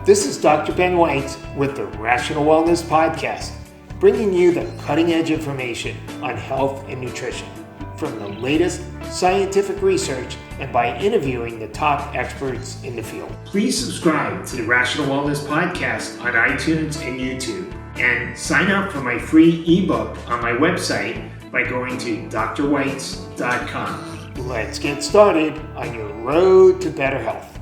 This is Dr. Ben Weitz with the Rational Wellness Podcast, bringing you the cutting edge information on health and nutrition from the latest scientific research and by interviewing the top experts in the field. Please subscribe to the Rational Wellness Podcast on iTunes and YouTube, and sign up for my free ebook on my website by going to drweitz.com. Let's get started on your road to better health.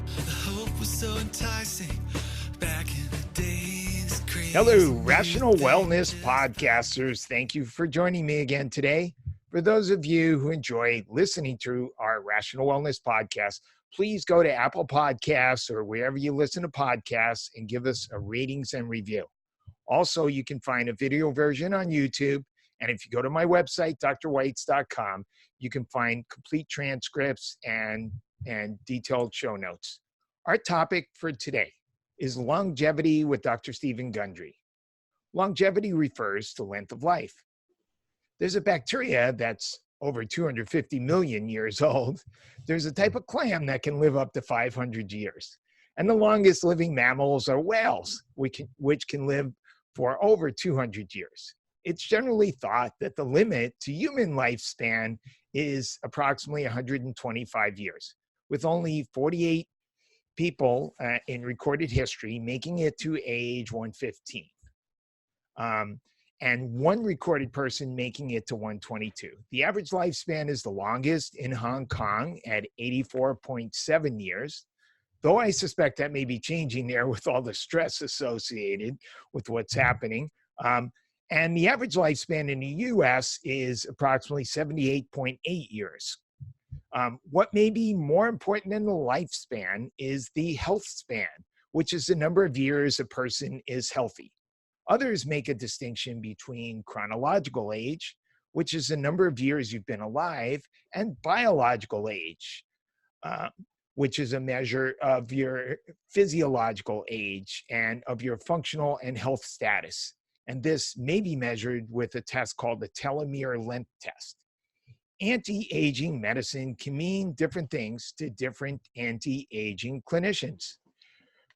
Hello, Rational Wellness Podcasters. Thank you for joining me again today. For those of you who enjoy listening to our Rational Wellness Podcast, please go to Apple Podcasts or wherever you listen to podcasts and give us a ratings and review. Also, you can find a video version on YouTube. And if you go to my website, drweitz.com, you can find complete transcripts and detailed show notes. Our topic for today is longevity with Dr. Steven Gundry. Longevity refers to length of life. There's a bacteria that's over 250 million years old. There's a type of clam that can live up to 500 years. And the longest living mammals are whales, which can live for over 200 years. It's generally thought that the limit to human lifespan is approximately 125 years, with only 48 people in recorded history making it to age 115. And one recorded person making it to 122. The average lifespan is the longest in Hong Kong at 84.7 years, though I suspect that may be changing there with all the stress associated with what's happening. And the average lifespan in the US is approximately 78.8 years. What may be more important than the lifespan is the health span, which is the number of years a person is healthy. Others make a distinction between chronological age, which is the number of years you've been alive, and biological age, which is a measure of your physiological age and of your functional and health status. And this may be measured with a test called the telomere length test. Anti-aging medicine can mean different things to different anti-aging clinicians.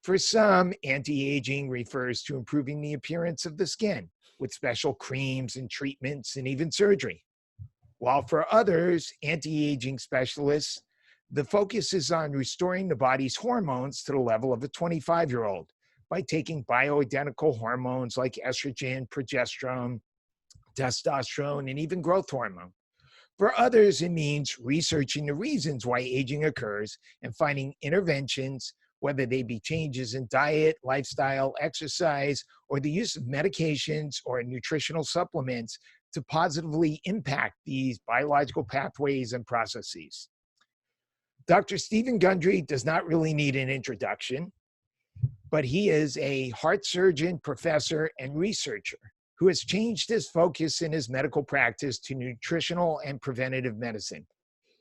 For some, anti-aging refers to improving the appearance of the skin with special creams and treatments and even surgery. While for others, anti-aging specialists, the focus is on restoring the body's hormones to the level of a 25-year-old by taking bioidentical hormones like estrogen, progesterone, testosterone, and even growth hormone. For others, it means researching the reasons why aging occurs and finding interventions, whether they be changes in diet, lifestyle, exercise, or the use of medications or nutritional supplements to positively impact these biological pathways and processes. Dr. Steven Gundry does not really need an introduction, but he is a heart surgeon, professor, and researcher who has changed his focus in his medical practice to nutritional and preventative medicine.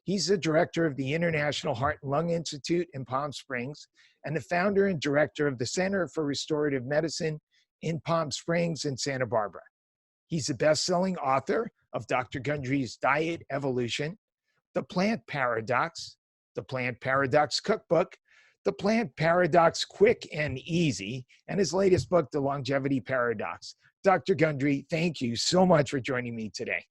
He's the director of the International Heart and Lung Institute in Palm Springs and the founder and director of the Center for Restorative Medicine in Palm Springs and Santa Barbara. He's the best-selling author of Dr. Gundry's Diet Evolution, The Plant Paradox, The Plant Paradox Cookbook, The Plant Paradox Quick and Easy, and his latest book, The Longevity Paradox. Dr. Gundry, thank you so much for joining me today.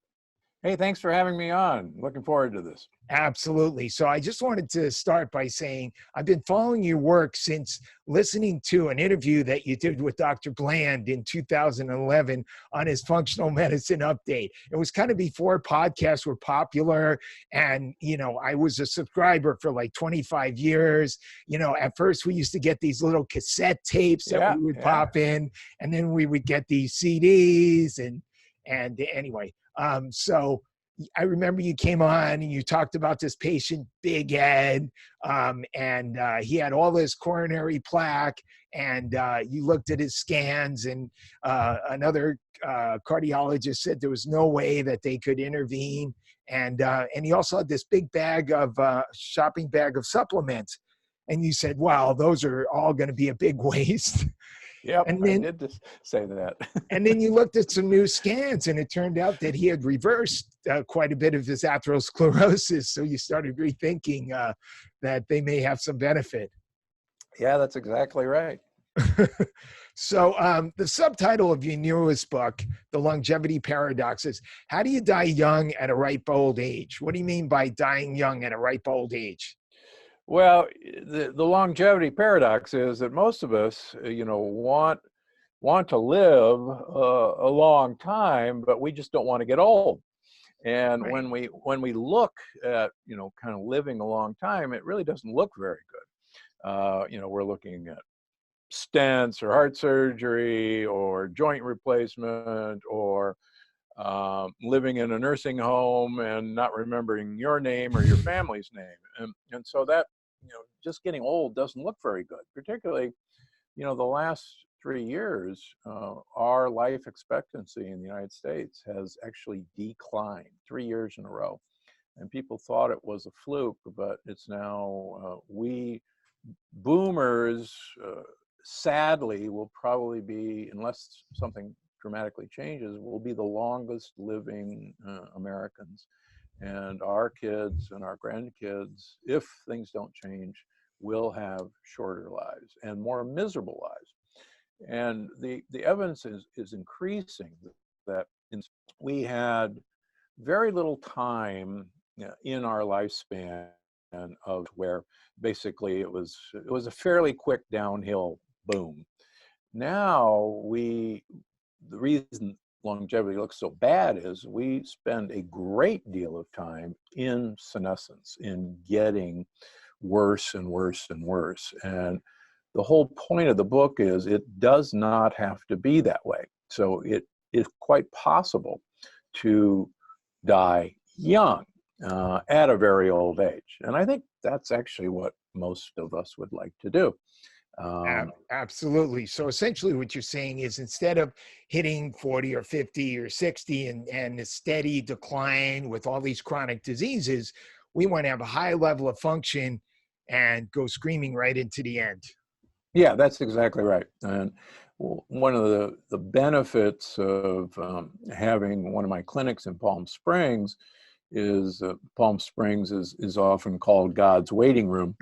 Hey, thanks for having me on. Looking forward to this. Absolutely. So I just wanted to start by saying I've been following your work since listening to an interview that you did with Dr. Bland in 2011 on his functional medicine update. It was kind of before podcasts were popular. And, I was a subscriber for like 25 years. At first we used to get these little cassette tapes that we would pop in, and then we would get these CDs and anyway. So I remember you came on and you talked about this patient, Big Ed, and he had all this coronary plaque, and you looked at his scans, and another cardiologist said there was no way that they could intervene. And he also had this big shopping bag of supplements. And you said, wow, those are all going to be a big waste. Yep, and then, I did just say that. And then you looked at some new scans, and it turned out that he had reversed quite a bit of his atherosclerosis. So you started rethinking that they may have some benefit. Yeah, that's exactly right. So the subtitle of your newest book, The Longevity Paradox, is How Do You Die Young at a Ripe Old Age? What do you mean by dying young at a ripe old age? Well, the longevity paradox is that most of us, want to live a long time, but we just don't want to get old. And Right. when we look at kind of living a long time, it really doesn't look very good. We're looking at stents or heart surgery or joint replacement or living in a nursing home and not remembering your name or your family's name. And so that, just getting old doesn't look very good, particularly, the last 3 years, our life expectancy in the United States has actually declined 3 years in a row. And people thought it was a fluke, but it's now, we boomers, sadly, will probably be, unless something dramatically changes, will be the longest living Americans. And our kids and our grandkids, if things don't change, will have shorter lives and more miserable lives. And the evidence is increasing that we had very little time in our lifespan of where basically it was a fairly quick downhill boom. Now the reason longevity looks so bad is we spend a great deal of time in senescence, in getting worse and worse and worse. And the whole point of the book is it does not have to be that way. So it is quite possible to die young at a very old age. And I think that's actually what most of us would like to do. Absolutely. So essentially what you're saying is instead of hitting 40 or 50 or 60 and a steady decline with all these chronic diseases, we want to have a high level of function and go screaming right into the end. Yeah, that's exactly right. And one of the benefits of having one of my clinics in Palm Springs is Palm Springs is often called God's waiting room.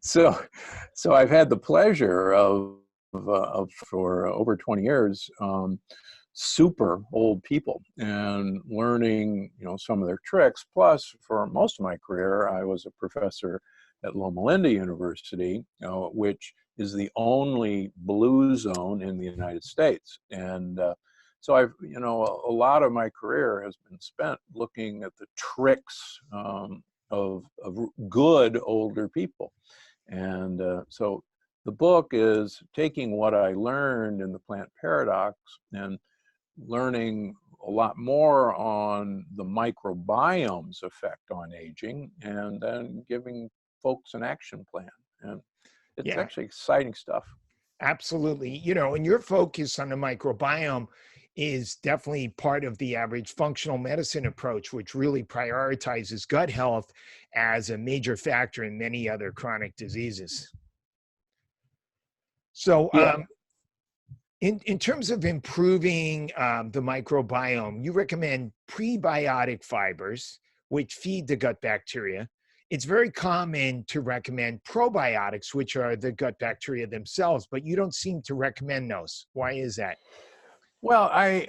So I've had the pleasure of for over 20 years, super old people and learning, some of their tricks. Plus, for most of my career, I was a professor at Loma Linda University, which is the only blue zone in the United States. And so I've, a lot of my career has been spent looking at the tricks of good older people. And so the book is taking what I learned in the plant paradox and learning a lot more on the microbiome's effect on aging, and then giving folks an action plan. And it's Yeah, actually exciting stuff. absolutely. And your focus on the microbiome is definitely part of the average functional medicine approach, which really prioritizes gut health as a major factor in many other chronic diseases. So, Yeah. in terms of improving the microbiome, you recommend prebiotic fibers, which feed the gut bacteria. It's very common to recommend probiotics, which are the gut bacteria themselves, but you don't seem to recommend those. Why is that? Well, I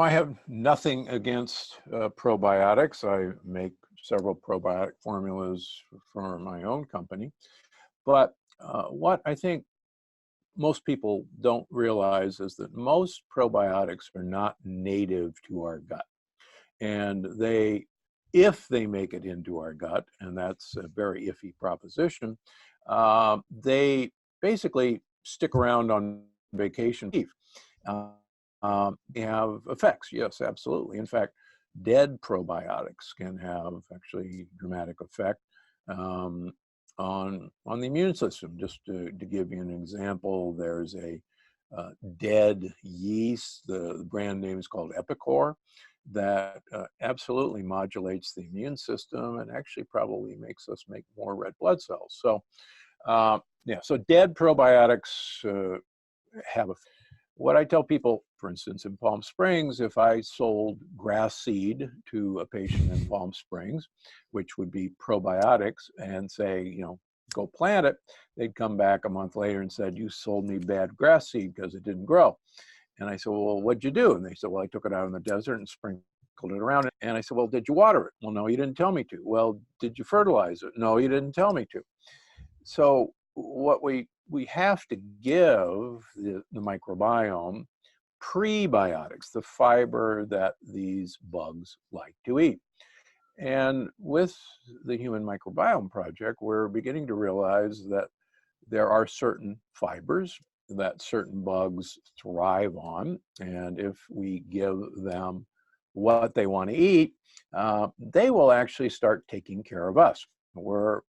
have nothing against probiotics. I make several probiotic formulas for my own company. But what I think most people don't realize is that most probiotics are not native to our gut. And if they make it into our gut, and that's a very iffy proposition, they basically stick around on vacation leave. They have effects, yes, absolutely. In fact, dead probiotics can have actually dramatic effect on the immune system. Just to give you an example, there's a dead yeast. The brand name is called Epicor, that absolutely modulates the immune system and actually probably makes us make more red blood cells. So yeah, so dead probiotics have a. What I tell people, for instance, in Palm Springs, if I sold grass seed to a patient in Palm Springs, which would be probiotics, and say, go plant it, they'd come back a month later and said, you sold me bad grass seed because it didn't grow. And I said, well, what'd you do? And they said, well, I took it out in the desert and sprinkled it around. And I said, well, did you water it? Well, no, you didn't tell me to. Well, did you fertilize it? No, you didn't tell me to. So what we have to give the microbiome prebiotics, the fiber that these bugs like to eat. And with the Human Microbiome Project, we're beginning to realize that there are certain fibers that certain bugs thrive on. And if we give them what they want to eat, they will actually start taking care of us. We're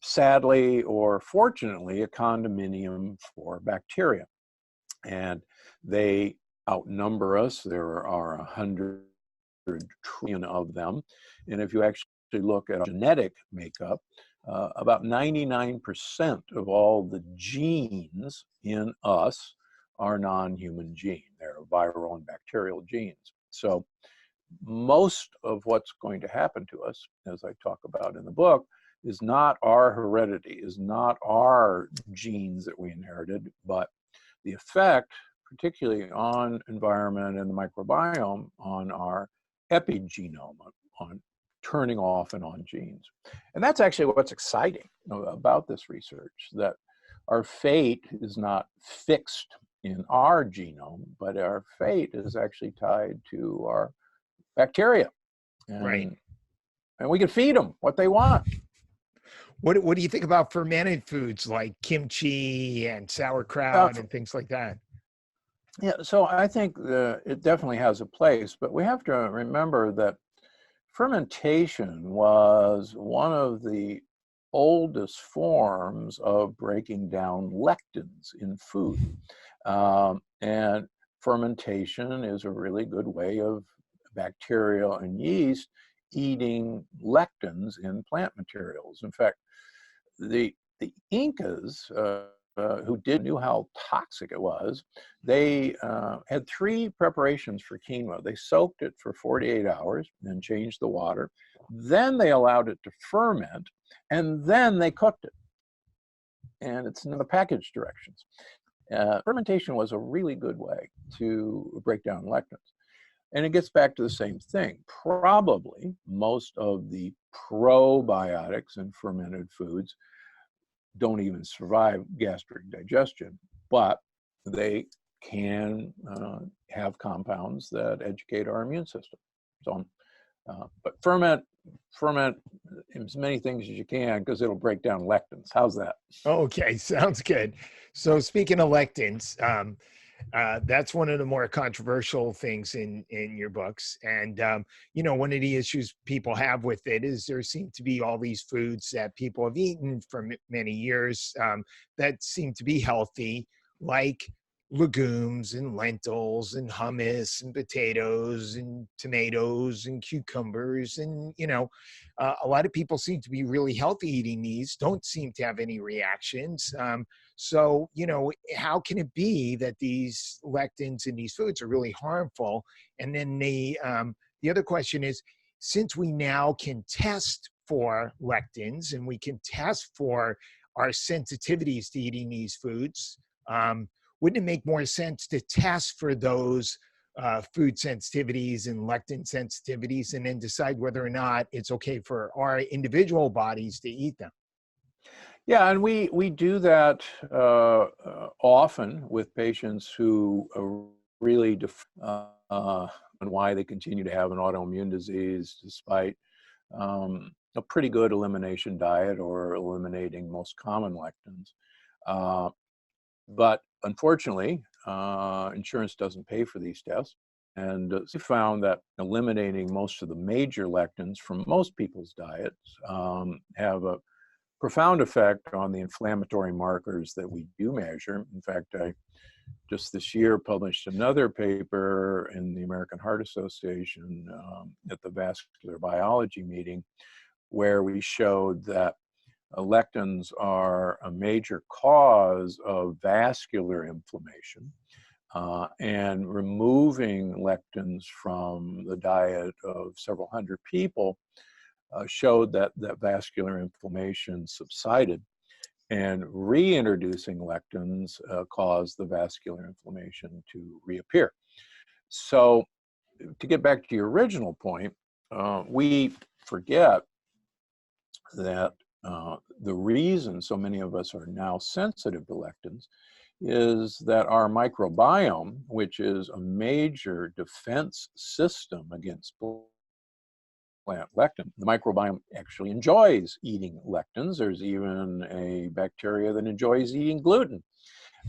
sadly or fortunately a condominium for bacteria. And they outnumber us. There are 100 trillion of them. And if you actually look at our genetic makeup, about 99% of all the genes in us are non-human genes. They're viral and bacterial genes. So most of what's going to happen to us, as I talk about in the book, is not our heredity, is not our genes that we inherited, but the effect, particularly on environment and the microbiome, on our epigenome, on turning off and on genes. And that's actually what's exciting about this research, that our fate is not fixed in our genome, but our fate is actually tied to our bacteria. And, right. And we can feed them what they want. What do you think about fermented foods like kimchi and sauerkraut and things like that? Yeah, so I think it definitely has a place, but we have to remember that fermentation was one of the oldest forms of breaking down lectins in food. And fermentation is a really good way of bacteria and yeast eating lectins in plant materials. In fact, the Incas, who knew how toxic it was, they had 3 preparations for quinoa. They soaked it for 48 hours and changed the water. Then they allowed it to ferment, and then they cooked it. And it's in the package directions. Fermentation was a really good way to break down lectins. And it gets back to the same thing. Probably most of the probiotics in fermented foods don't even survive gastric digestion, but they can have compounds that educate our immune system. So, but ferment as many things as you can, because it'll break down lectins. How's that? Okay, sounds good. So speaking of lectins, that's one of the more controversial things in your books. And, one of the issues people have with it is there seem to be all these foods that people have eaten for many years that seem to be healthy, like legumes and lentils and hummus and potatoes and tomatoes and cucumbers. And, a lot of people seem to be really healthy eating these, don't seem to have any reactions. So, how can it be that these lectins in these foods are really harmful? And then the other question is, since we now can test for lectins and we can test for our sensitivities to eating these foods, wouldn't it make more sense to test for those food sensitivities and lectin sensitivities and then decide whether or not it's okay for our individual bodies to eat them? Yeah, and we do that often with patients who are really on why they continue to have an autoimmune disease despite a pretty good elimination diet or eliminating most common lectins. But unfortunately, insurance doesn't pay for these tests. And we found that eliminating most of the major lectins from most people's diets have a profound effect on the inflammatory markers that we do measure. In fact, I just this year published another paper in the American Heart Association at the vascular biology meeting, where we showed that lectins are a major cause of vascular inflammation, and removing lectins from the diet of several hundred people showed that vascular inflammation subsided, and reintroducing lectins caused the vascular inflammation to reappear. So to get back to your original point, we forget that the reason so many of us are now sensitive to lectins is that our microbiome, which is a major defense system against plant lectin, the microbiome actually enjoys eating lectins. There's even a bacteria that enjoys eating gluten.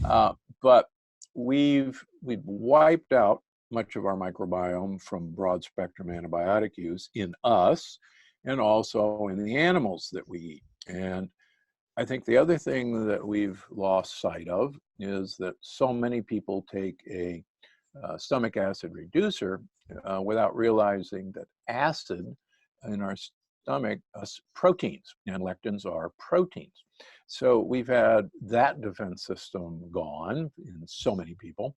But we've wiped out much of our microbiome from broad spectrum antibiotic use in us and also in the animals that we eat. And I think the other thing that we've lost sight of is that so many people take a stomach acid reducer without realizing that acid in our stomach proteins, and lectins are proteins. So we've had that defense system gone in so many people.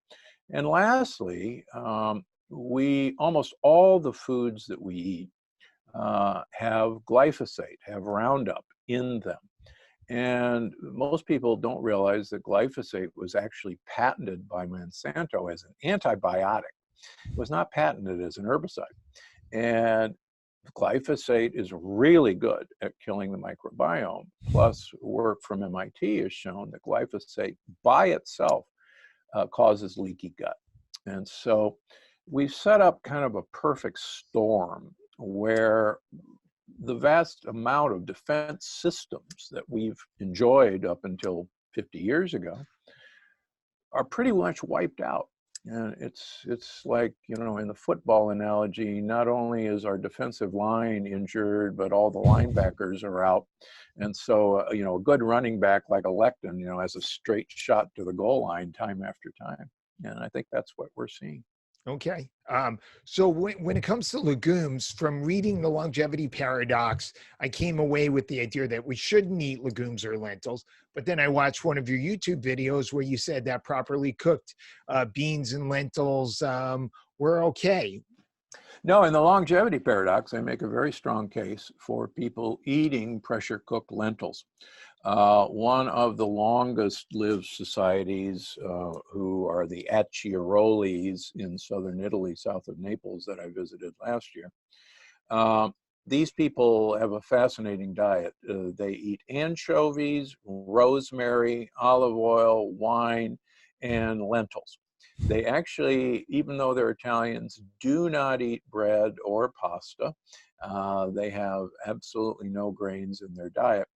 And lastly, almost all the foods that we eat have glyphosate, have Roundup in them. And most people don't realize that glyphosate was actually patented by Monsanto as an antibiotic. It was not patented as an herbicide. And glyphosate is really good at killing the microbiome. Plus, work from MIT has shown that glyphosate by itself causes leaky gut. And so we've set up kind of a perfect storm where the vast amount of defense systems that we've enjoyed up until 50 years ago are pretty much wiped out. And it's like, you know, in the football analogy, not only is our defensive line injured, but all the linebackers are out. And so, you know, a good running back like a lectin, you know, has a straight shot to the goal line time after time. And I think that's what we're seeing. Okay. So when it comes to legumes, from reading the longevity paradox, I came away with the idea that we shouldn't eat legumes or lentils. But then I watched one of your YouTube videos where you said that properly cooked beans and lentils were okay. No, in the longevity paradox, I make a very strong case for people eating pressure cooked lentils. One of the longest lived societies, who are the Acciarolis in southern Italy, south of Naples, that I visited last year. These people have a fascinating diet. They eat anchovies, rosemary, olive oil, wine, and lentils. They actually, even though they're Italians, do not eat bread or pasta. They have absolutely no grains in their diet.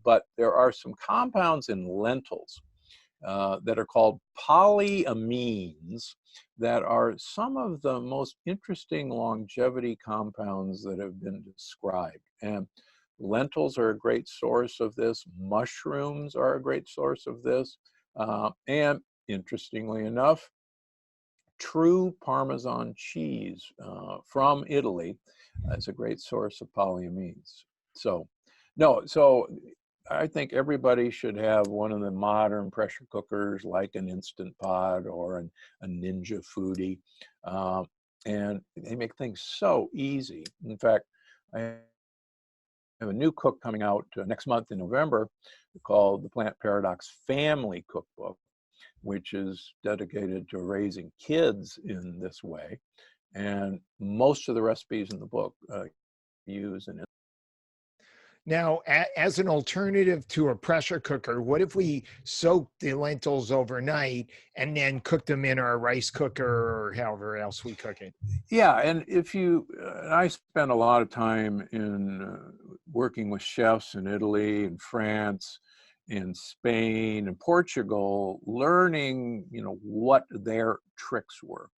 But there are some compounds in lentils that are called polyamines that are some of the most interesting longevity compounds that have been described. And lentils are a great source of this. Mushrooms are a great source of this. And interestingly enough, true Parmesan cheese from Italy is a great source of polyamines. So, no, so I think everybody should have one of the modern pressure cookers, like an Instant Pot or a Ninja Foodie. And they make things so easy. In fact, I have a new cook coming out next month in November called the Plant Paradox Family Cookbook, which is dedicated to raising kids in this way. And most of the recipes in the book use an. Now, as an alternative to a pressure cooker, what if we soak the lentils overnight and then cook them in our rice cooker or however else we cook it? Yeah, and if you, I spent a lot of time in working with chefs in Italy and France, in Spain and Portugal, learning, you know, what their tricks were.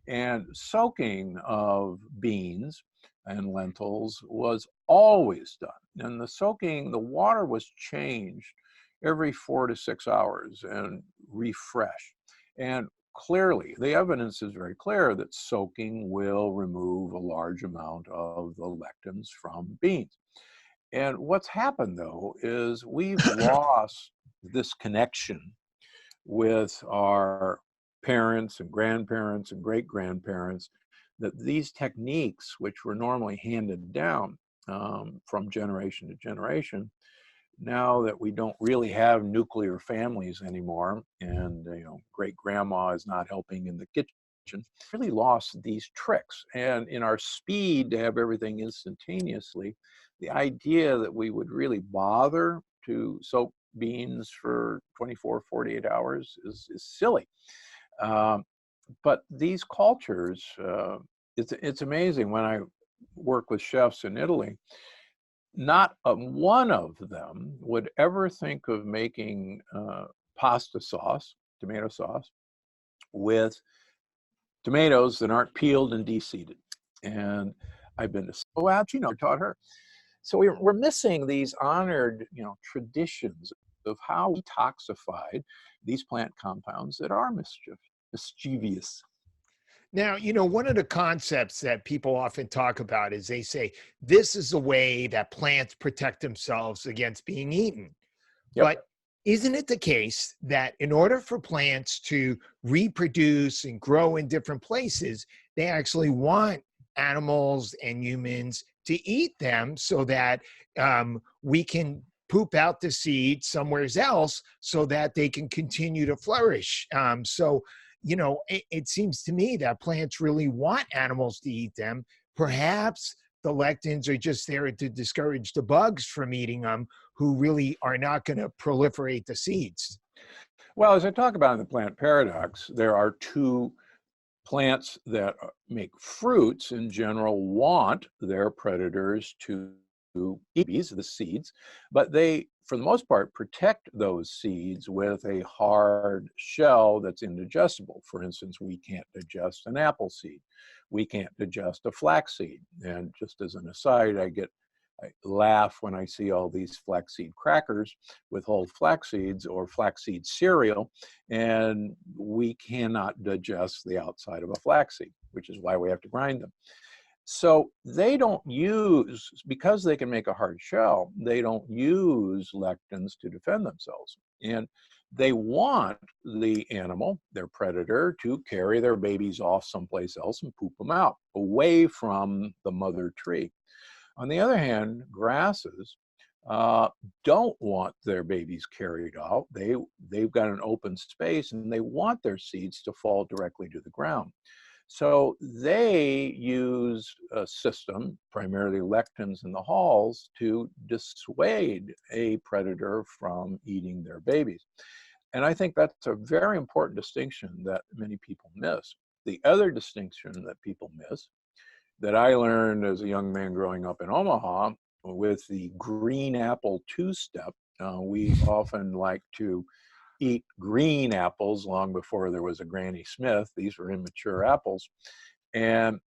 And soaking of beans and lentils was always done. And the soaking, the water was changed every 4 to 6 hours and refreshed. And clearly, the evidence is very clear that soaking will remove a large amount of the lectins from beans. And what's happened, though, is we've lost this connection with our parents and grandparents and great-grandparents, that these techniques, which were normally handed down, from generation to generation. Now that we don't really have nuclear families anymore, and great grandma is not helping in the kitchen, really lost these tricks. And in our speed to have everything instantaneously, the idea that we would really bother to soak beans for 24, 48 hours is silly. But these cultures, it's amazing when I work with chefs in Italy, not one of them would ever think of making pasta sauce, tomato sauce, with tomatoes that aren't peeled and de-seeded. And I've been to, taught her. So we're missing these honored, traditions of how we detoxified these plant compounds that are mischievous. Now, one of the concepts that people often talk about is they say, this is the way that plants protect themselves against being eaten. Yep. But isn't it the case that in order for plants to reproduce and grow in different places, they actually want animals and humans to eat them so that we can poop out the seed somewhere else so that they can continue to flourish? It seems to me that plants really want animals to eat them. Perhaps the lectins are just there to discourage the bugs from eating them, who really are not going to proliferate the seeds. Well, as I talk about in the plant paradox, there are two plants that make fruits in general want their predators to eat the seeds, but they, for the most part, protect those seeds with a hard shell that's indigestible. For instance, we can't digest an apple seed. We can't digest a flax seed. And just as an aside, I laugh when I see all these flaxseed crackers with whole flax seeds or flaxseed cereal, and we cannot digest the outside of a flaxseed, which is why we have to grind them. So they don't use, because they can make a hard shell, they don't use lectins to defend themselves. And they want the animal, their predator, to carry their babies off someplace else and poop them out, away from the mother tree. On the other hand, grasses don't want their babies carried out. They've got an open space and they want their seeds to fall directly to the ground. So they use a system, primarily lectins in the hulls, to dissuade a predator from eating their babies. And I think that's a very important distinction that many people miss. The other distinction that people miss, that I learned as a young man growing up in Omaha, with the green apple two-step, we often like to eat green apples long before there was a Granny Smith. These were immature apples. And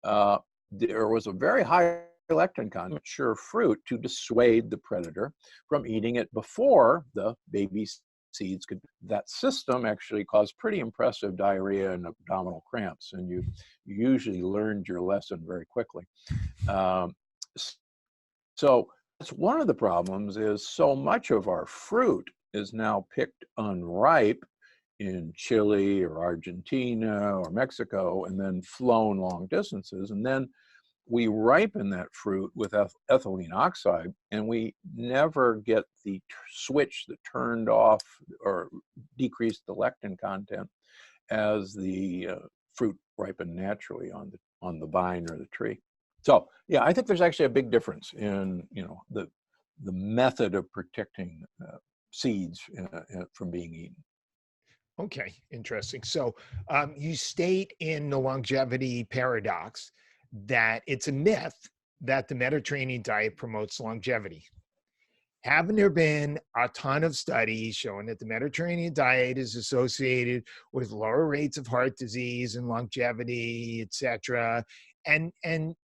there was a very high lectin content, mature fruit, to dissuade the predator from eating it before the baby seeds could. That system actually caused pretty impressive diarrhea and abdominal cramps, and you usually learned your lesson very quickly. So that's one of the problems, is so much of our fruit is now picked unripe in Chile or Argentina or Mexico and then flown long distances. And then we ripen that fruit with ethylene oxide, and we never get the switch that turned off or decreased the lectin content as the fruit ripened naturally on the vine or the tree. So yeah, I think there's actually a big difference in the method of protecting seeds from being eaten. Okay, interesting. So you state in the longevity paradox that it's a myth that the Mediterranean diet promotes longevity. Haven't there been a ton of studies showing that the Mediterranean diet is associated with lower rates of heart disease and longevity, et cetera? And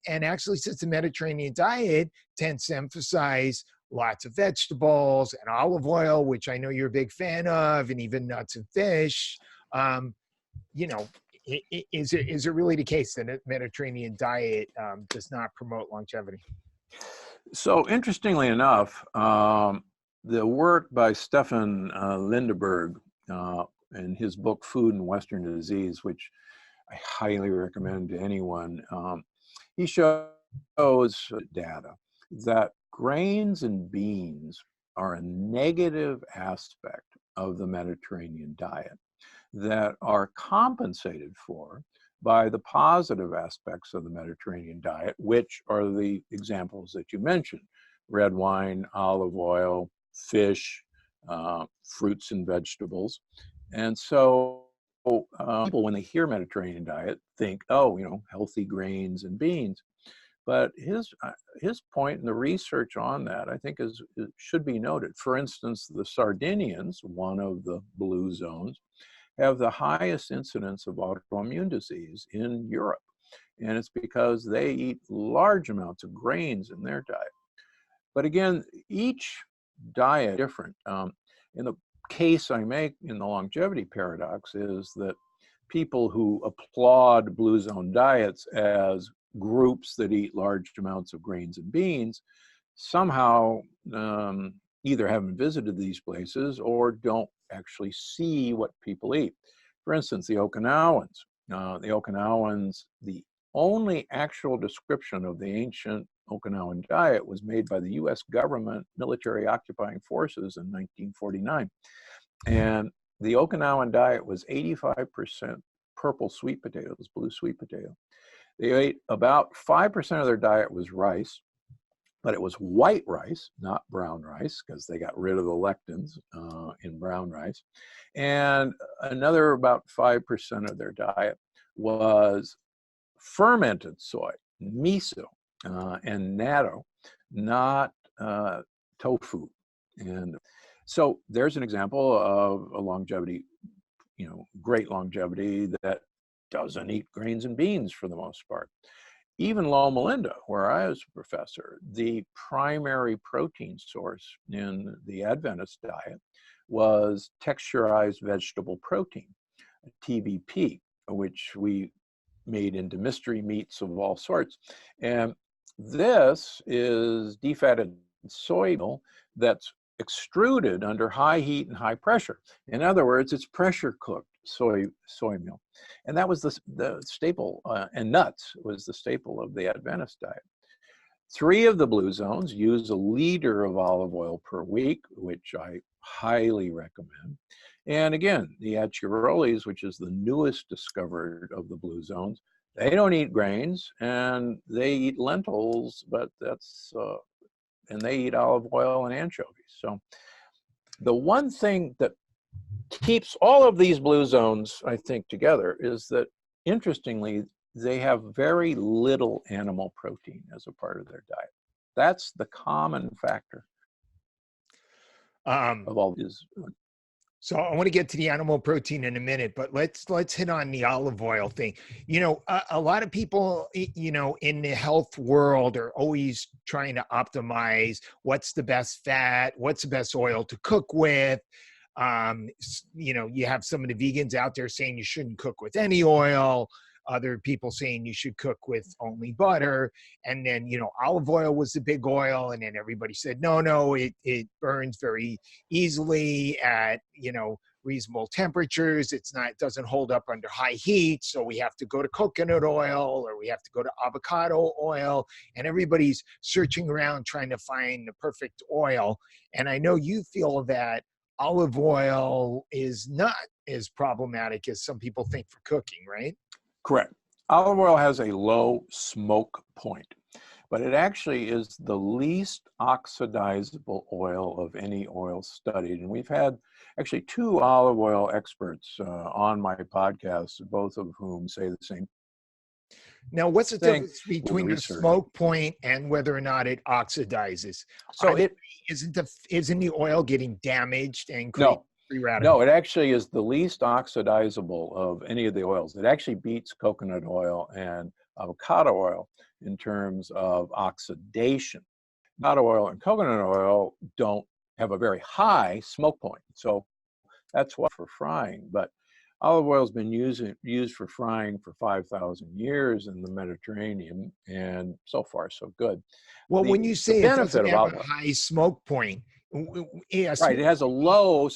actually, since the Mediterranean diet tends to emphasize lots of vegetables and olive oil, which I know you're a big fan of, and even nuts and fish, is it really the case that the Mediterranean diet does not promote longevity? So interestingly enough, the work by Stefan Lindeberg in his book, Food and Western Disease, which I highly recommend to anyone, he shows data that grains and beans are a negative aspect of the Mediterranean diet that are compensated for by the positive aspects of the Mediterranean diet, which are the examples that you mentioned: red wine, olive oil, fish, fruits and vegetables. And so people, when they hear Mediterranean diet, think, oh, healthy grains and beans. But his point in the research on that, I think, should be noted. For instance, the Sardinians, one of the blue zones, have the highest incidence of autoimmune disease in Europe. And it's because they eat large amounts of grains in their diet. But again, each diet is different. In the case I make in the longevity paradox is that people who applaud blue zone diets as groups that eat large amounts of grains and beans somehow either haven't visited these places or don't actually see what people eat. For instance, the Okinawans. The only actual description of the ancient Okinawan diet was made by the US government military occupying forces in 1949. And the Okinawan diet was 85% purple sweet potatoes, blue sweet potato. They ate about 5% of their diet was rice, but it was white rice, not brown rice, because they got rid of the lectins in brown rice. And another about 5% of their diet was fermented soy, miso, and natto, not tofu. And so there's an example of a longevity, great longevity that doesn't eat grains and beans for the most part. Even Loma Linda, where I was a professor, the primary protein source in the Adventist diet was texturized vegetable protein, TVP, which we made into mystery meats of all sorts. And this is defatted soy meal that's extruded under high heat and high pressure. In other words, it's pressure cooked soy meal. And that was the staple, and nuts was the staple of the Adventist diet. 3 of the blue zones use a liter of olive oil per week, which I highly recommend. And again, the Achiroles, which is the newest discovered of the blue zones, they don't eat grains and they eat lentils, but and they eat olive oil and anchovies. So the one thing that keeps all of these blue zones, I think, together is that, interestingly, they have very little animal protein as a part of their diet. That's the common factor of all these. So I want to get to the animal protein in a minute, but let's hit on the olive oil thing. A lot of people, in the health world are always trying to optimize what's the best fat, what's the best oil to cook with. You have some of the vegans out there saying you shouldn't cook with any oil. Other people saying you should cook with only butter. And then, olive oil was the big oil. And then everybody said, no, it burns very easily at, reasonable temperatures. It doesn't hold up under high heat. So we have to go to coconut oil or we have to go to avocado oil. And everybody's searching around trying to find the perfect oil. And I know you feel that olive oil is not as problematic as some people think for cooking, right? Correct. Olive oil has a low smoke point, but it actually is the least oxidizable oil of any oil studied. And we've had actually 2 olive oil experts on my podcast, both of whom say the same. Now, what's the difference between the smoke point and whether or not it oxidizes? So isn't the oil getting damaged and creating free radicals? No, it actually is the least oxidizable of any of the oils. It actually beats coconut oil and avocado oil in terms of oxidation. Avocado oil and coconut oil don't have a very high smoke point. So that's why for frying. But olive oil has been used for frying for 5,000 years in the Mediterranean, and so far so good. Well, when you say it doesn't have a high smoke point, right, it has a low.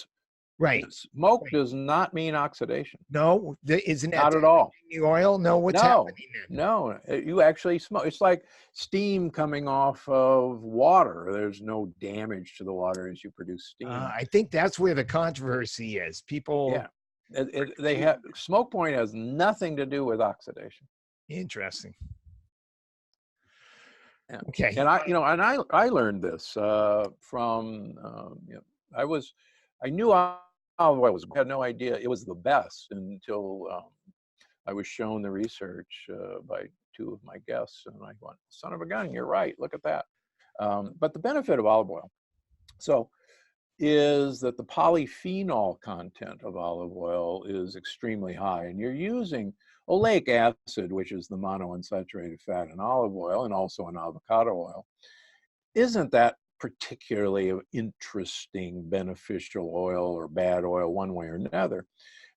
Right. Smoke Right. does not mean oxidation. No, isn't that Not at all. damaging the oil? No, what's No, happening then? no, you actually smoke. It's like steam coming off of water. There's no damage to the water as you produce steam. I think that's where the controversy is. Yeah, People they have smoke point has nothing to do with oxidation. interesting. Yeah. Okay. And I learned this from I knew olive oil was, I had no idea it was the best until I was shown the research by two of my guests, and I went, son of a gun, you're right, look at that. But the benefit of olive oil is that the polyphenol content of olive oil is extremely high, and you're using oleic acid, which is the monounsaturated fat in olive oil and also in avocado oil. Isn't that particularly interesting, beneficial oil or bad oil one way or another?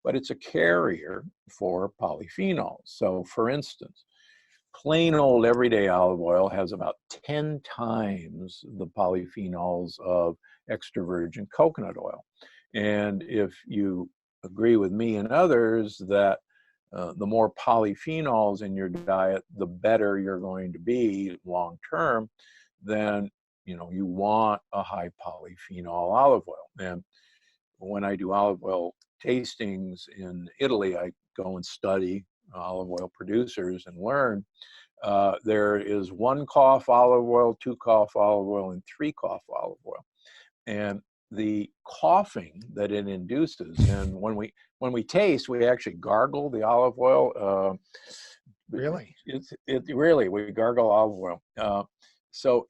But it's a carrier for polyphenols. So for instance, plain old everyday olive oil has about 10 times the polyphenols of extra virgin coconut oil. And if you agree with me and others that the more polyphenols in your diet, the better you're going to be long term, then you want a high polyphenol olive oil. And when I do olive oil tastings in Italy, I go and study olive oil producers and learn there is 1 cough olive oil, 2 cough olive oil, and 3 cough olive oil. And the coughing that it induces, and when we taste, we actually gargle the olive oil. Really? Really, we gargle olive oil. So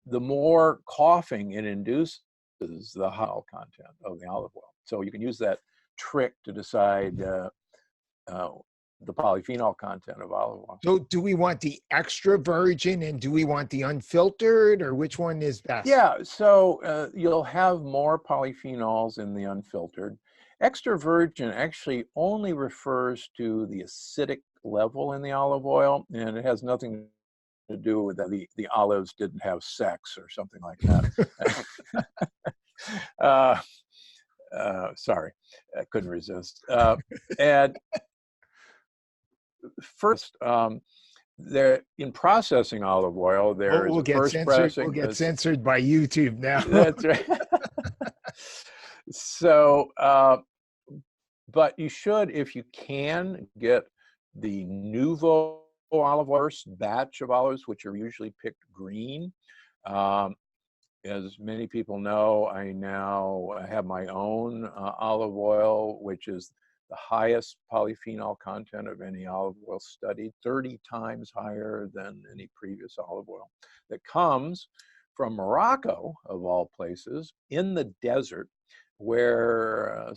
the more coughing it induces, the higher content of the olive oil. So you can use that trick to decide the polyphenol content of olive oil. So do we want the extra virgin and do we want the unfiltered, or which one is best? Yeah, so you'll have more polyphenols in the unfiltered. Extra virgin actually only refers to the acidic level in the olive oil, and it has nothing to do with that the olives didn't have sex or something like that. Sorry, I couldn't resist. And first, there in processing olive oil, there is We'll a get first censored. pressing. We'll get censored by YouTube now. That's right. So, but you should, if you can, get the Nouveau olive oil, first batch of olives, which are usually picked green. As many people know, I now have my own olive oil, which is the highest polyphenol content of any olive oil studied, 30 times higher than any previous olive oil, that comes from Morocco, of all places, in the desert, where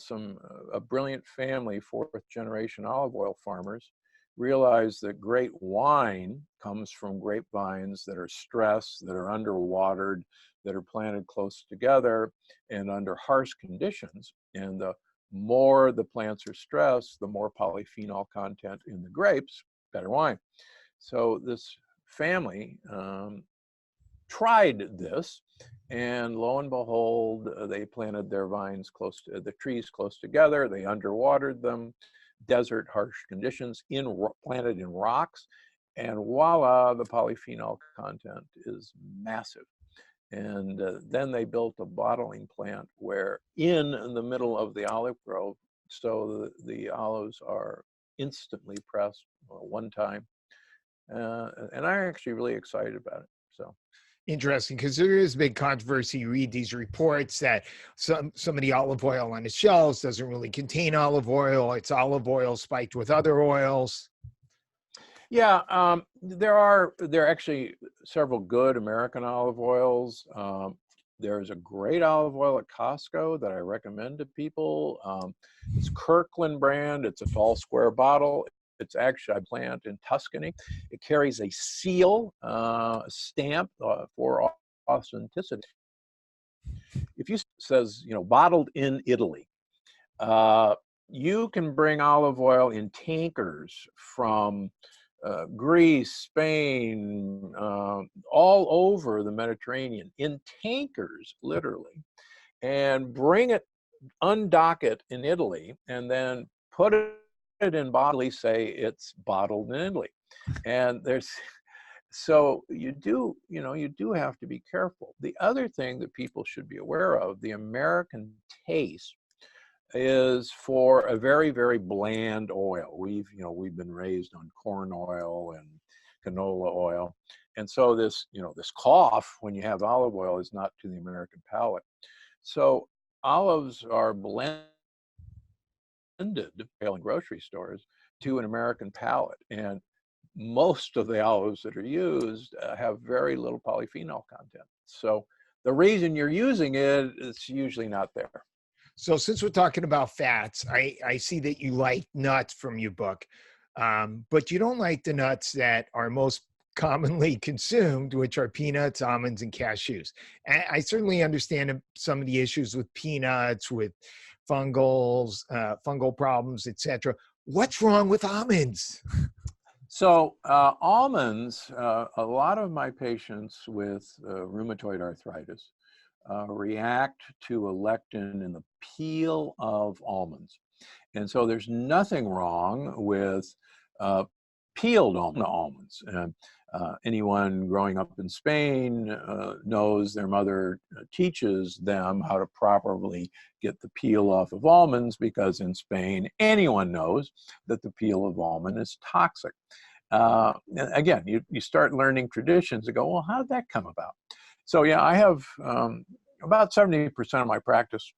a brilliant family, 4th generation olive oil farmers, realized that great wine comes from grapevines that are stressed, that are underwatered, that are planted close together and under harsh conditions. And the more the plants are stressed, the more polyphenol content in the grapes, better wine. So this family tried this, and lo and behold, they planted their vines the trees close together. They underwatered them, desert harsh conditions, planted in rocks, and voila, the polyphenol content is massive. And then they built a bottling plant where in the middle of the olive grove, so the olives are instantly pressed one time. And I'm actually really excited about it. So Interesting, because there is a big controversy. You read these reports that some of the olive oil on the shelves doesn't really contain olive oil. It's olive oil spiked with other oils. Yeah, there are actually several good American olive oils. There's a great olive oil at Costco that I recommend to people. It's Kirkland brand. It's a tall square bottle. It's actually a plant in Tuscany. It carries a seal stamp for authenticity. If you says, bottled in Italy, you can bring olive oil in tankers from Greece, Spain, all over the Mediterranean, in tankers, literally, and bring it undock it in Italy and then put it in bottle, say it's bottled in Italy. And so you do have to be careful. The other thing that people should be aware of, the American taste is for a very, very bland oil. We've been raised on corn oil and canola oil. And so this cough when you have olive oil is not to the American palate. So olives are blended in grocery stores to an American palate. And most of the olives that are used have very little polyphenol content. So the reason you're using it is usually not there. So since we're talking about fats, I see that you like nuts from your book, but you don't like the nuts that are most commonly consumed, which are peanuts, almonds, and cashews. And I certainly understand some of the issues with peanuts, with fungal problems, etc. What's wrong with almonds? So almonds, a lot of my patients with rheumatoid arthritis react to a lectin in the peel of almonds. And so there's nothing wrong with peeled almonds. Anyone growing up in Spain knows their mother teaches them how to properly get the peel off of almonds, because in Spain, anyone knows that the peel of almond is toxic. Again, you start learning traditions and go, well, how did that come about? So yeah, I have about 70% of my practice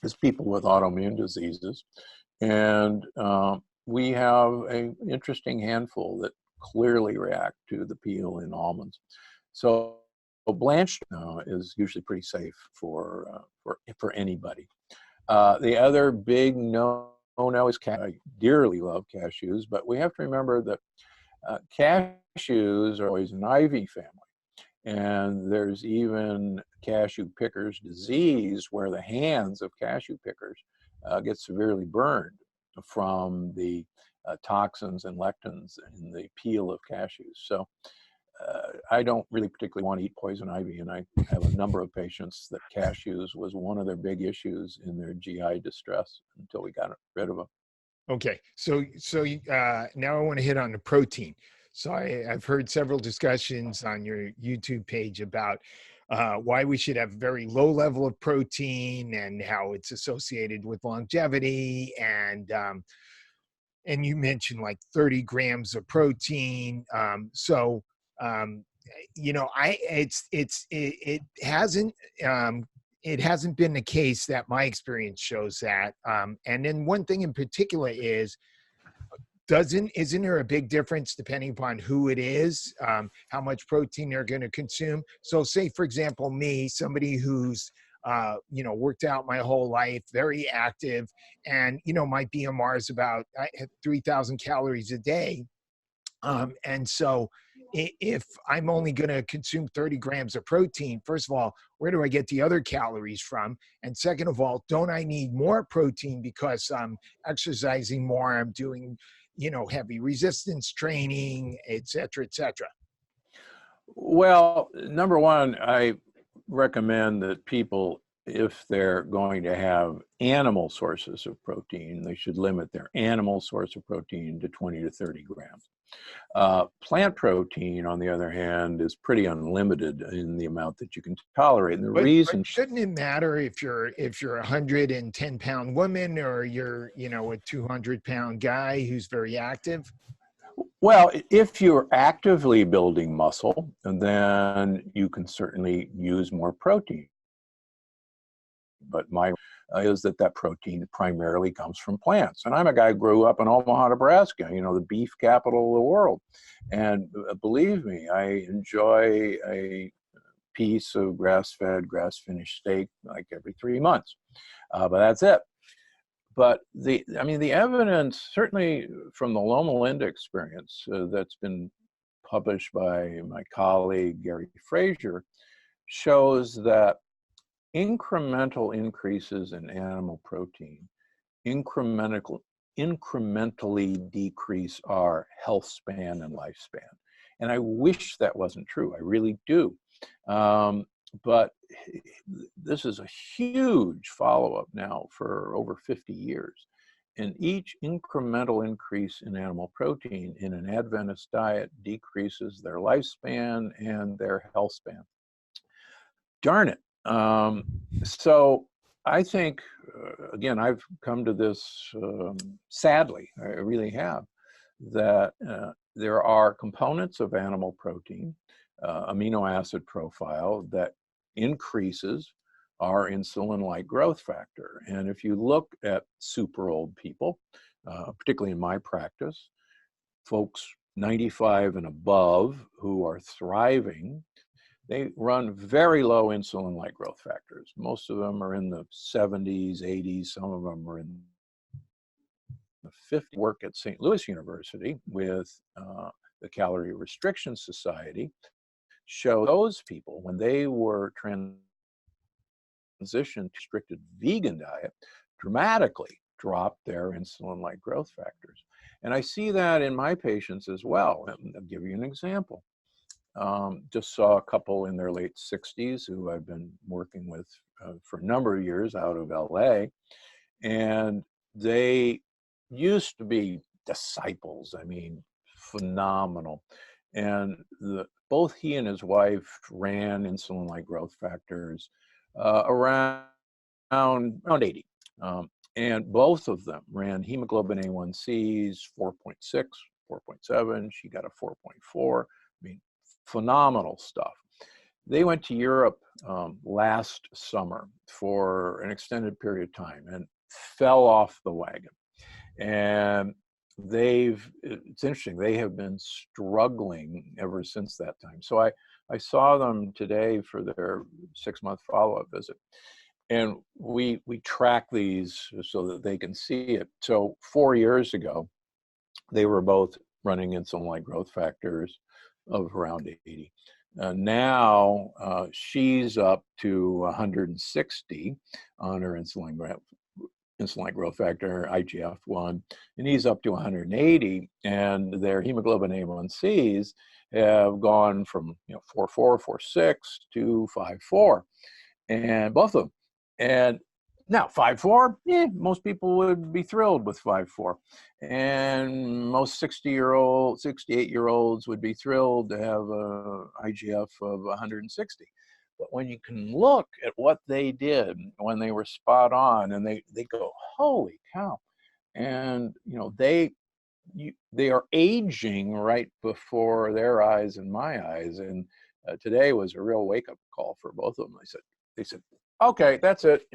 is people with autoimmune diseases. And we have an interesting handful that clearly react to the peel in almonds. So blanched is usually pretty safe for anybody. The other big no is I dearly love cashews, but we have to remember that cashews are always an ivy family. And there's even cashew pickers disease, where the hands of cashew pickers get severely burned from the toxins and lectins in the peel of cashews. So I don't really particularly want to eat poison ivy, and I have a number of patients that cashews was one of their big issues in their GI distress until we got rid of them. Okay, so now I want to hit on the protein. So I've heard several discussions on your YouTube page about why we should have very low level of protein and how it's associated with longevity. And you mentioned like 30 grams of protein. It hasn't been the case that my experience shows that. And then one thing in particular is, isn't there a big difference depending upon who it is, how much protein they're going to consume? So say, for example, me, somebody who's, worked out my whole life, very active, and, my BMR is about 3,000 calories a day. And so if I'm only going to consume 30 grams of protein, first of all, where do I get the other calories from? And second of all, don't I need more protein because I'm exercising more, I'm doing, heavy resistance training, et cetera, et cetera? Well, number one, I recommend that people, if they're going to have animal sources of protein, they should limit their animal source of protein to 20 to 30 grams. Plant protein, on the other hand, is pretty unlimited in the amount that you can tolerate. And the reason, but shouldn't it matter if you're a 110-pound woman or you're, a 200-pound guy who's very active? well, if you're actively building muscle, then you can certainly use more protein. But my is that protein primarily comes from plants. And I'm a guy who grew up in Omaha, Nebraska, the beef capital of the world. And believe me, I enjoy a piece of grass-fed, grass-finished steak like every 3 months. But that's it. But the evidence, certainly from the Loma Linda experience that's been published by my colleague, Gary Frazier, shows that incremental increases in animal protein incrementally decrease our health span and lifespan. And I wish that wasn't true. I really do. But this is a huge follow-up now for over 50 years. And each incremental increase in animal protein in an Adventist diet decreases their lifespan and their health span. Darn it. So I think, again, I've come to this, sadly, I really have, that there are components of animal protein, amino acid profile, that increases our insulin-like growth factor. And if you look at super old people, particularly in my practice, folks 95 and above who are thriving, they run very low insulin-like growth factors. Most of them are in the 70s, 80s, some of them are in the 50s. Work at St. Louis University with the Calorie Restriction Society show those people, when they were transitioned to restricted vegan diet, dramatically dropped their insulin-like growth factors. And I see that in my patients as well. I'll give you an example. Just saw a couple in their late 60s who I've been working with for a number of years out of LA. And they used to be disciples, I mean, phenomenal. And both he and his wife ran insulin-like growth factors around 80. And both of them ran hemoglobin A1Cs 4.6, 4.7. She got a 4.4. I mean, phenomenal stuff. They went to Europe last summer for an extended period of time and fell off the wagon. And it's interesting, they have been struggling ever since that time. So I saw them today for their 6-month follow-up visit. And we track these so that they can see it. So 4 years ago, they were both running insulin-like growth factors of around 80. Now she's up to 160 on her insulin-like growth factor, IGF-1, and he's up to 180, and their hemoglobin A1Cs have gone from 4.4, 4.6 to 5.4, and both of them. And now 5.4, most people would be thrilled with 5.4, and most 68-year-olds would be thrilled to have a IGF of 160. But when you can look at what they did when they were spot on, and they go, holy cow, and they are aging right before their eyes and my eyes. And today was a real wake-up call for both of them. They said, okay, that's it.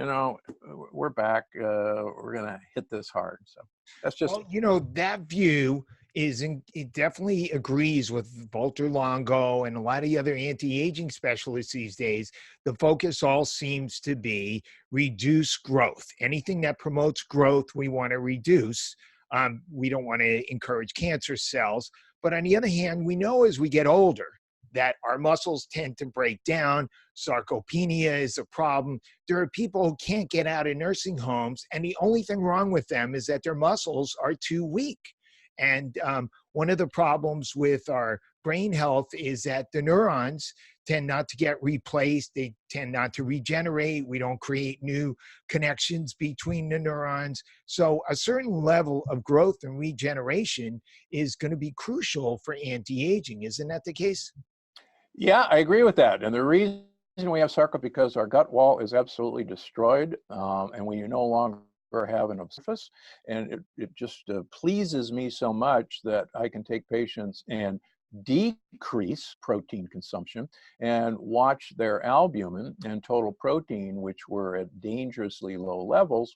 We're back. We're gonna hit this hard. So that's just. Well, that view it definitely agrees with Walter Longo and a lot of the other anti-aging specialists these days. The focus all seems to be reduce growth. Anything that promotes growth, we want to reduce. We don't want to encourage cancer cells. But on the other hand, we know as we get older that our muscles tend to break down. Sarcopenia is a problem. There are people who can't get out of nursing homes, and the only thing wrong with them is that their muscles are too weak. And one of the problems with our brain health is that the neurons tend not to get replaced. They tend not to regenerate. We don't create new connections between the neurons. So a certain level of growth and regeneration is going to be crucial for anti-aging. Isn't that the case? Yeah, I agree with that. And the reason we have sarcopenia because our gut wall is absolutely destroyed, and we no longer have an surface. And it just pleases me so much that I can take patients and decrease protein consumption and watch their albumin and total protein, which were at dangerously low levels,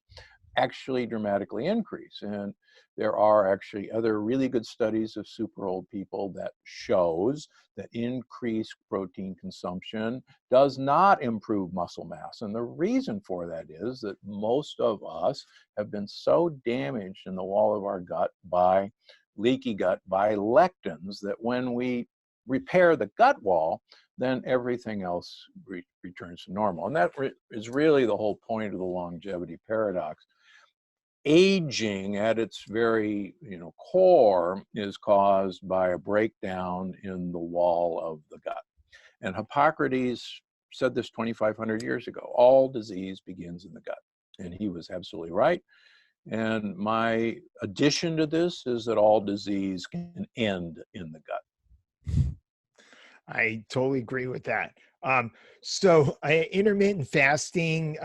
actually dramatically increase. And there are actually other really good studies of super old people that shows that increased protein consumption does not improve muscle mass. And the reason for that is that most of us have been so damaged in the wall of our gut by leaky gut, by lectins, that when we repair the gut wall, then everything else returns to normal. And that is really the whole point of the longevity paradox. Aging at its very core is caused by a breakdown in the wall of the gut. And Hippocrates said this 2,500 years ago. All disease begins in the gut. And he was absolutely right. And my addition to this is that all disease can end in the gut. I totally agree with that. Intermittent fasting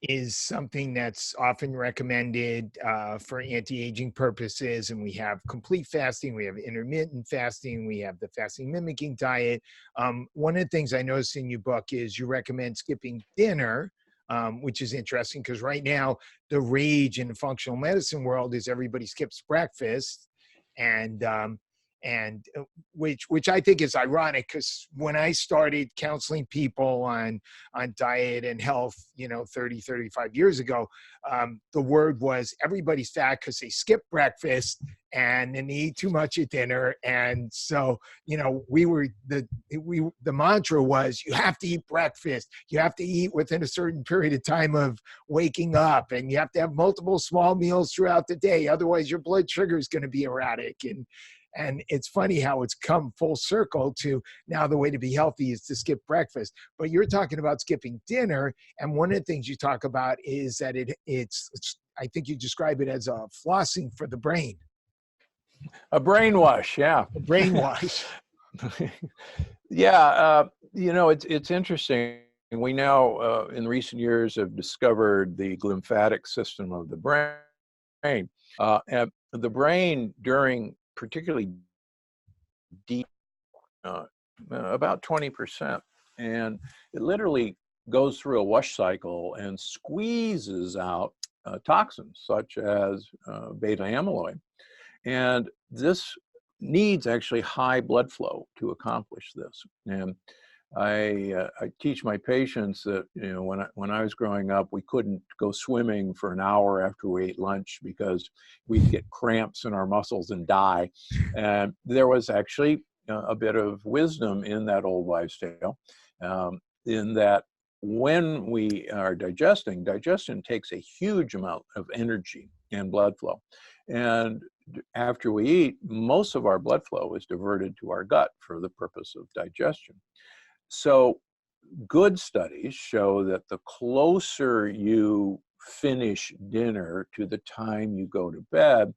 is something that's often recommended for anti-aging purposes. And we have complete fasting, we have intermittent fasting, we have the fasting mimicking diet. One of the things I noticed in your book is you recommend skipping dinner, which is interesting because right now the rage in the functional medicine world is everybody skips breakfast, and which I think is ironic, because when I started counseling people on diet and health, 35 years ago, the word was everybody's fat because they skip breakfast and they eat too much at dinner. And so, the mantra was, you have to eat breakfast. You have to eat within a certain period of time of waking up, and you have to have multiple small meals throughout the day. Otherwise your blood sugar is going to be erratic. And it's funny how it's come full circle to now the way to be healthy is to skip breakfast. But you're talking about skipping dinner. And one of the things you talk about is that it's I think you describe it as a flossing for the brain. A brainwash, yeah. A brainwash. Yeah, it's interesting. We now, in recent years, have discovered the lymphatic system of the brain. And the brain during particularly deep, about 20%. And it literally goes through a wash cycle and squeezes out toxins such as beta amyloid. And this needs actually high blood flow to accomplish this. And I teach my patients that, when I was growing up, we couldn't go swimming for an hour after we ate lunch because we'd get cramps in our muscles and die. And there was actually a bit of wisdom in that old wives' tale, in that when we are digesting, digestion takes a huge amount of energy and blood flow. And after we eat, most of our blood flow is diverted to our gut for the purpose of digestion. So good studies show that the closer you finish dinner to the time you go to bed,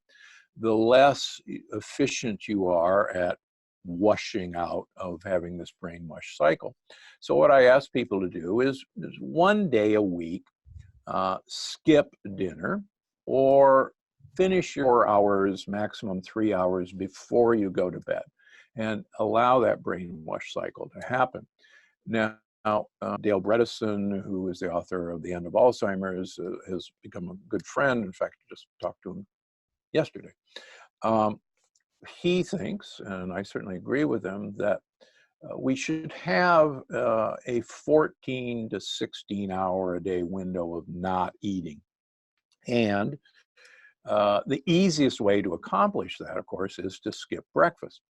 the less efficient you are at washing out of having this brain wash cycle. So what I ask people to do is one day a week, skip dinner or finish your 4 hours, maximum 3 hours before you go to bed, and allow that brain wash cycle to happen. Now, Dale Bredesen, who is the author of The End of Alzheimer's, has become a good friend. In fact, I just talked to him yesterday. He thinks, and I certainly agree with him, that we should have a 14 to 16 hour a day window of not eating. And the easiest way to accomplish that, of course, is to skip breakfast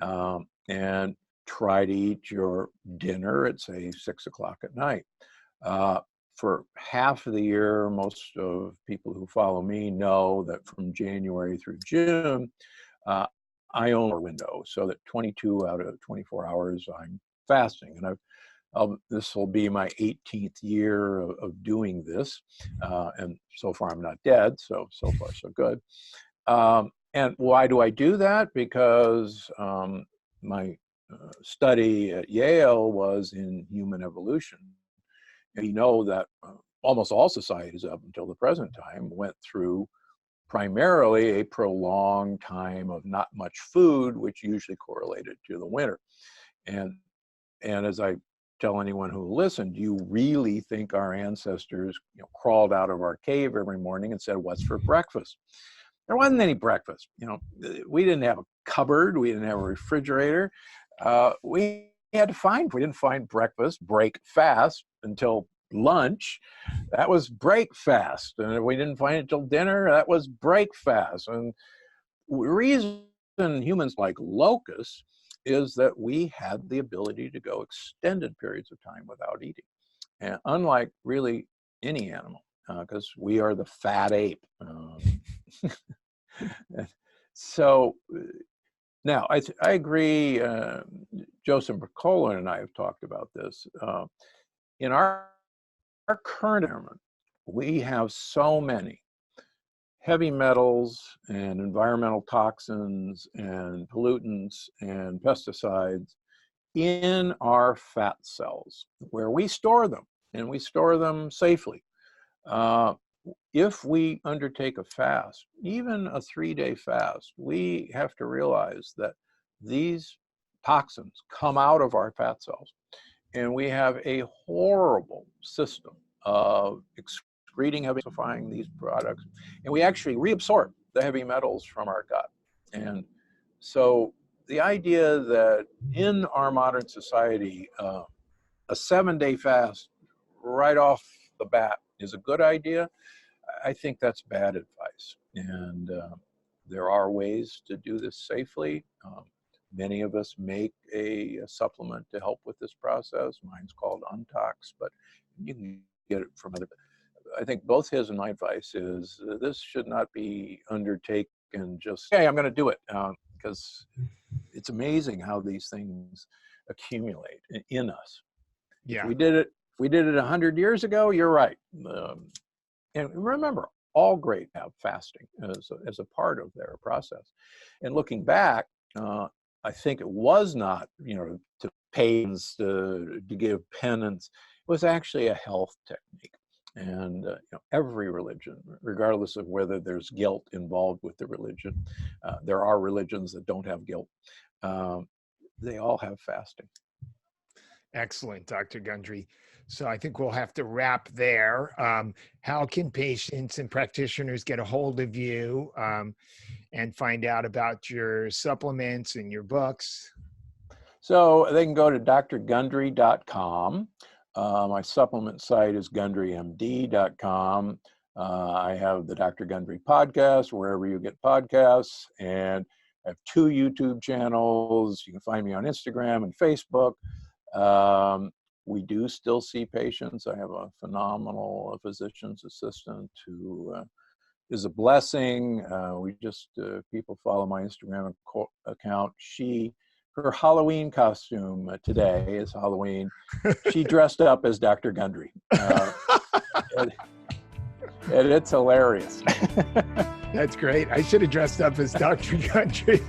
and try to eat your dinner at, say, 6 o'clock at night. For half of the year, most of people who follow me know that from January through June, I own a window, so that 22 out of 24 hours I'm fasting. And this will be my 18th year of doing this. And so far I'm not dead, so far so good. And why do I do that? Because my study at Yale was in human evolution. And you know that almost all societies up until the present time went through primarily a prolonged time of not much food, which usually correlated to the winter. And as I tell anyone who listened, do you really think our ancestors crawled out of our cave every morning and said, "What's for breakfast?" There wasn't any breakfast. We didn't have a cupboard. We didn't have a refrigerator. We had to find. We didn't find breakfast, break fast until lunch. That was break fast. And if we didn't find it till dinner, that was break fast. And the reason humans like locusts is that we had the ability to go extended periods of time without eating. And unlike really any animal, because we are the fat ape. So Now, I agree. Joseph Mercola and I have talked about this. In our current environment, we have so many heavy metals and environmental toxins and pollutants and pesticides in our fat cells where we store them, and we store them safely. If we undertake a fast, even a 3-day fast, we have to realize that these toxins come out of our fat cells, and we have a horrible system of excreting heavy, emulsifying these products, and we actually reabsorb the heavy metals from our gut. And so the idea that in our modern society, a 7-day fast right off the bat is a good idea, I think that's bad advice. And there are ways to do this safely. Many of us make a supplement to help with this process. Mine's called Untox, but you can get it from other. I think both his and my advice is this should not be undertaken just, hey, I'm going to do it, because it's amazing how these things accumulate in us. Yeah. If we did it 100 years ago, you're right. And remember, all great have fasting as a part of their process. And looking back, I think it was not, to pains to give penance. It was actually a health technique. And every religion, regardless of whether there's guilt involved with the religion, there are religions that don't have guilt. They all have fasting. Excellent, Dr. Gundry. So I think we'll have to wrap there. How can patients and practitioners get a hold of you and find out about your supplements and your books? So they can go to drgundry.com. My supplement site is gundrymd.com. I have the Dr. Gundry podcast, wherever you get podcasts, and I have 2 YouTube channels. You can find me on Instagram and Facebook. We do still see patients. I have a phenomenal physician's assistant who is a blessing. People follow my Instagram account. Her Halloween costume today is Halloween. She dressed up as Dr. Gundry. And it's hilarious. That's great. I should have dressed up as Dr. Gundry.